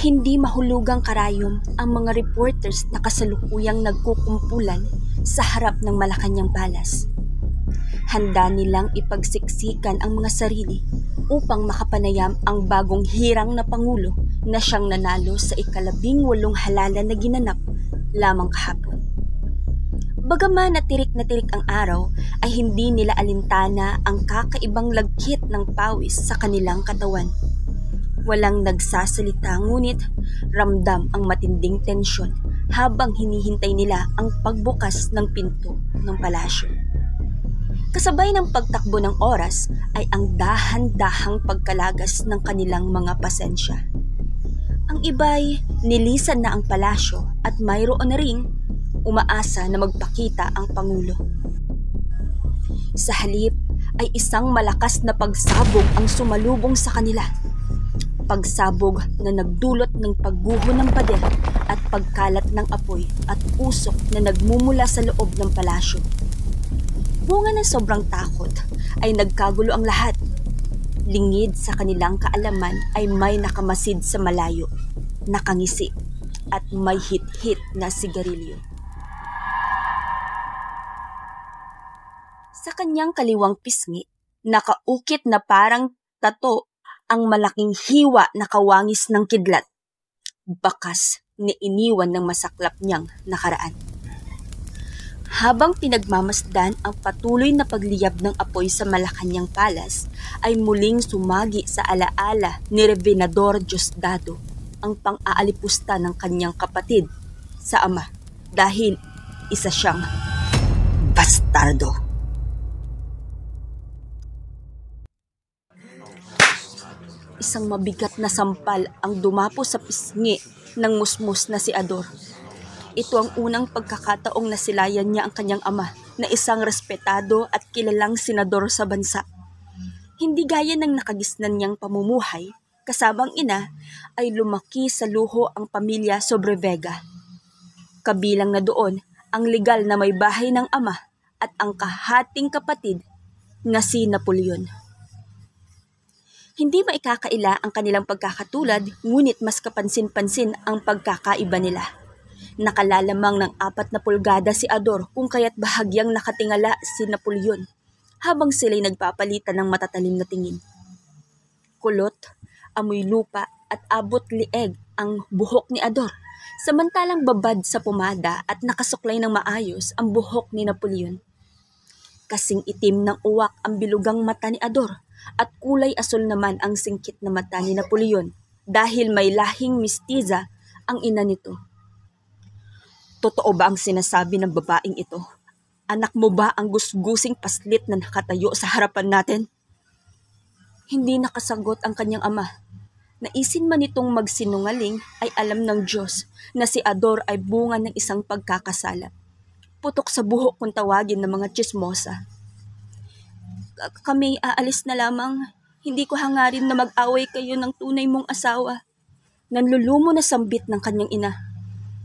Hindi mahulugang karayom ang mga reporters na kasalukuyang nagkukumpulan sa harap ng Malacañang Palace. Handa nilang ipagsiksikan ang mga sarili upang makapanayam ang bagong hirang na Pangulo na siyang nanalo sa ika-18 halalan na ginanap lamang kahapon. Bagaman na tirik ang araw, ay hindi nila alintana ang kakaibang lagkit ng pawis sa kanilang katawan. Walang nagsasalita ngunit ramdam ang matinding tensyon habang hinihintay nila ang pagbukas ng pinto ng palasyo. Kasabay ng pagtakbo ng oras ay ang dahan-dahang pagkalagas ng kanilang mga pasensya. Ang iba'y nilisan na ang palasyo at mayroon na ring umaasa na magpakita ang Pangulo. Sa halip ay isang malakas na pagsabog ang sumalubong sa kanila. Pagsabog na nagdulot ng pagguho ng pader at pagkalat ng apoy at usok na nagmumula sa loob ng palasyo. Bunga ng sobrang takot ay nagkagulo ang lahat. Lingid sa kanilang kaalaman ay may nakamasid sa malayo, nakangisi at may hit-hit na sigarilyo. Sa kanyang kaliwang pisngi, nakaukit na parang tato ang malaking hiwa na kawangis ng kidlat. Bakas ni iniwan ng masaklap niyang nakaraan. Habang pinagmamasdan ang patuloy na pagliyab ng apoy sa Malacañang Palace, ay muling sumagi sa alaala ni Rebinador Diosdado ang pang-aalipusta ng kanyang kapatid sa ama dahil isa siyang bastardo. Isang mabigat na sampal ang dumapo sa pisngi ng musmus na si Ador. Ito ang unang pagkakataong nasilayan niya ang kanyang ama na isang respetado at kilalang senador sa bansa. Hindi gaya ng nakagisnan niyang pamumuhay, kasamang ina ay lumaki sa luho ang pamilya Sobrevega. Kabilang na doon ang legal na may bahay ng ama at ang kahating kapatid na si Napoleon. Hindi maikakaila ang kanilang pagkakatulad, ngunit mas kapansin-pansin ang pagkakaiba nila. Nakalalamang ng 4 na pulgada si Ador kung kaya't bahagyang nakatingala si Napoleon habang sila'y nagpapalitan ng matatalim na tingin. Kulot, amoy lupa at abot lieg ang buhok ni Ador, samantalang babad sa pumada at nakasuklay ng maayos ang buhok ni Napoleon. Kasing itim ng uwak ang bilugang mata ni Ador at kulay asul naman ang singkit na mata ni Napoleon dahil may lahing mistiza ang ina nito. Totoo ba ang sinasabi ng babaeng ito? Anak mo ba ang gusgusing paslit na nakatayo sa harapan natin? Hindi nakasagot ang kanyang ama. Naisin man itong magsinungaling ay alam ng Diyos na si Ador ay bunga ng isang pagkakasala. Putok sa buhok kung tawagin ng mga tsismosa. Kami aalis na lamang. Hindi ko hangarin na mag-away kayo ng tunay mong asawa. Nanlulumo na sambit ng kanyang ina.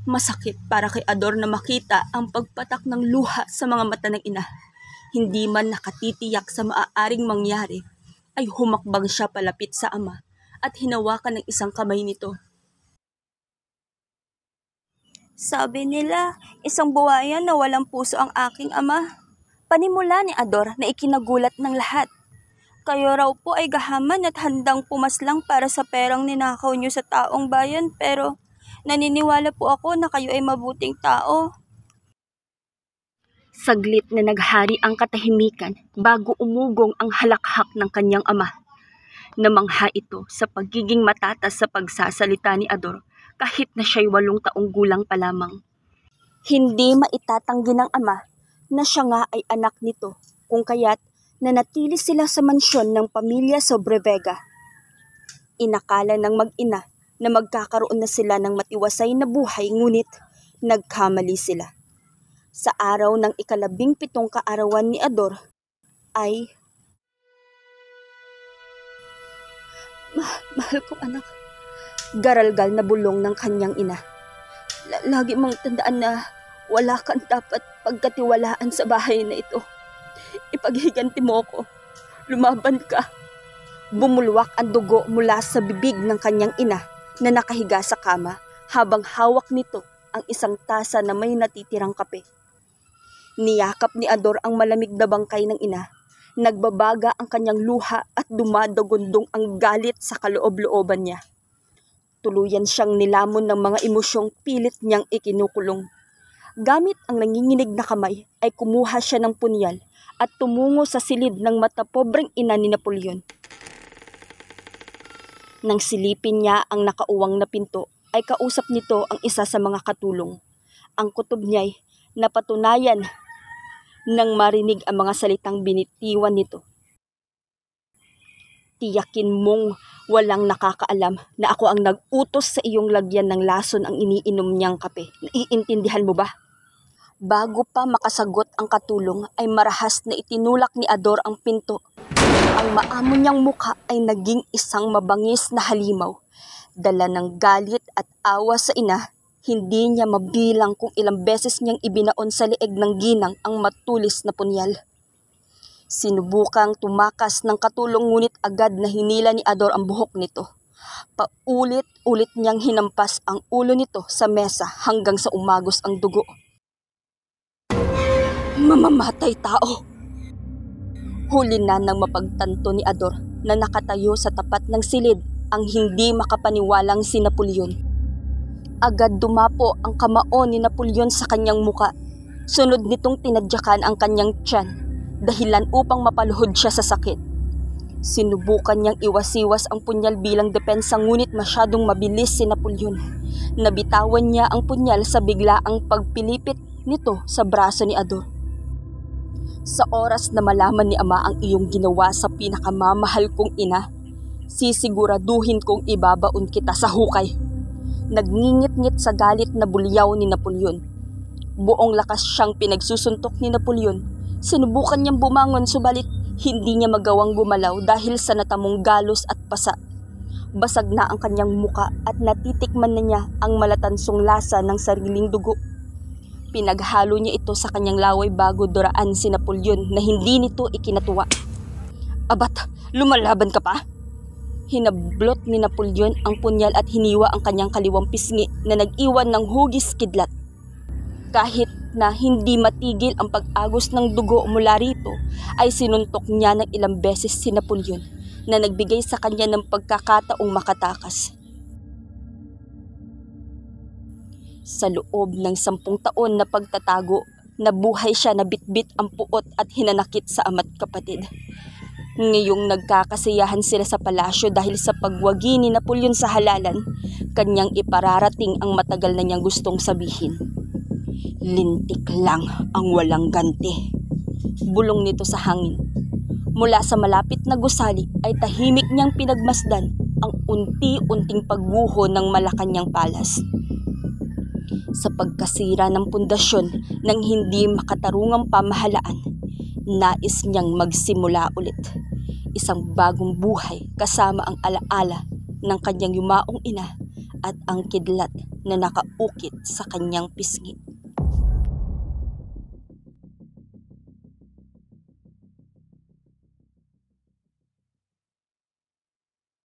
Masakit para kay Ador na makita ang pagpatak ng luha sa mga mata ng ina. Hindi man nakatitiyak sa maaaring mangyari, ay humakbang siya palapit sa ama at hinawakan ng isang kamay nito. Sabi nila, isang buhayan na walang puso ang aking ama. Panimula ni Ador na ikinagulat ng lahat. Kayo raw po ay gahaman at handang pumaslang para sa perang ninakaw niyo sa taong bayan, pero naniniwala po ako na kayo ay mabuting tao. Saglit na naghari ang katahimikan bago umugong ang halakhak ng kanyang ama. Namangha ito sa pagiging matatas sa pagsasalita ni Ador kahit na siya'y 8 taong gulang pa lamang. Hindi maitatanggi ng ama na siya nga ay anak nito kung kaya't nanatili sila sa mansyon ng pamilya Sobrevega. Inakala ng mag-ina na magkakaroon na sila ng matiwasay na buhay ngunit nagkamali sila. Sa araw ng ika-17 kaarawan ni Ador ay mahal kong anak, garalgal na bulong ng kanyang ina. Lagi mong tandaan na wala kang dapat pagkatiwalaan sa bahay na ito. Ipaghiganti mo ko. Lumaban ka. Bumulwak ang dugo mula sa bibig ng kanyang ina na nakahiga sa kama habang hawak nito ang isang tasa na may natitirang kape. Niyakap ni Ador ang malamig na bangkay ng ina. Nagbabaga ang kanyang luha at dumadagundong ang galit sa kaloob-looban niya. Tuluyan siyang nilamon ng mga emosyong pilit niyang ikinukulong. Gamit ang nanginginig na kamay ay kumuha siya ng punyal at tumungo sa silid ng matapobreng ina ni Napoleon. Nang silipin niya ang nakauwang na pinto, ay kausap nito ang isa sa mga katulong. Ang kutob niya'y napatunayan nang marinig ang mga salitang binitiwan nito. Tiyakin mong walang nakakaalam na ako ang nag-utos sa iyong lagyan ng lason ang iniinom niyang kape. Naiintindihan mo ba? Bago pa makasagot ang katulong ay marahas na itinulak ni Ador ang pinto. Ang maamo niyang mukha ay naging isang mabangis na halimaw. Dala ng galit at awa sa ina, hindi niya mabilang kung ilang beses niyang ibinaon sa leeg ng ginang ang matulis na punyal. Sinubukang tumakas ng katulong ngunit agad na hinila ni Ador ang buhok nito. Paulit-ulit niyang hinampas ang ulo nito sa mesa hanggang sa umagos ang dugo. Mamamatay tao! Huli na nang mapagtanto ni Ador na nakatayo sa tapat ng silid ang hindi makapaniwalang si Napoleon. Agad dumapo ang kamao ni Napoleon sa kanyang muka. Sunod nitong tinadyakan ang kanyang tiyan, dahilan upang mapaluhod siya sa sakit. Sinubukan niyang iwasiwas ang punyal bilang depensa ngunit masyadong mabilis si Napoleon. Nabitawan niya ang punyal sa biglaang pagpilipit nito sa braso ni Ador. Sa oras na malaman ni Ama ang iyong ginawa sa pinakamamahal kong ina, sisiguraduhin kong ibabaon kita sa hukay. Nagngingit-ngit sa galit na bulyaw ni Napoleon. Buong lakas siyang pinagsusuntok ni Napoleon. Sinubukan niyang bumangon subalit hindi niya magawang gumalaw dahil sa natamong galos at pasa. Basag na ang kanyang muka at natitikman na niya ang malatansong lasa ng sariling dugo. Pinaghalo niya ito sa kanyang laway bago duraan si Napoleon na hindi nito ikinatuwa. Abat, lumalaban ka pa? Hinablot ni Napoleon ang punyal at hiniwa ang kanyang kaliwang pisngi na nag-iwan ng hugis kidlat. Kahit na hindi matigil ang pag-agos ng dugo mula rito, ay sinuntok niya ng ilang beses si Napoleon na nagbigay sa kanya ng pagkakataong makatakas. Sa loob ng 10 taon na pagtatago, nabuhay siya na bitbit ang puot at hinanakit sa ama't kapatid. Ngayong nagkakasiyahan sila sa palasyo dahil sa pagwagi ni Napoleon sa halalan, kanyang ipararating ang matagal na niyang gustong sabihin. Lintik lang ang walang ganti. Bulong nito sa hangin. Mula sa malapit na gusali ay tahimik niyang pinagmasdan ang unti-unting pagguho ng Malacanang Palace. Sa pagkasira ng pundasyon ng hindi makatarungang pamahalaan, nais niyang magsimula ulit. Isang bagong buhay kasama ang alaala ng kanyang yumaong ina at ang kidlat na nakaukit sa kanyang pisngi.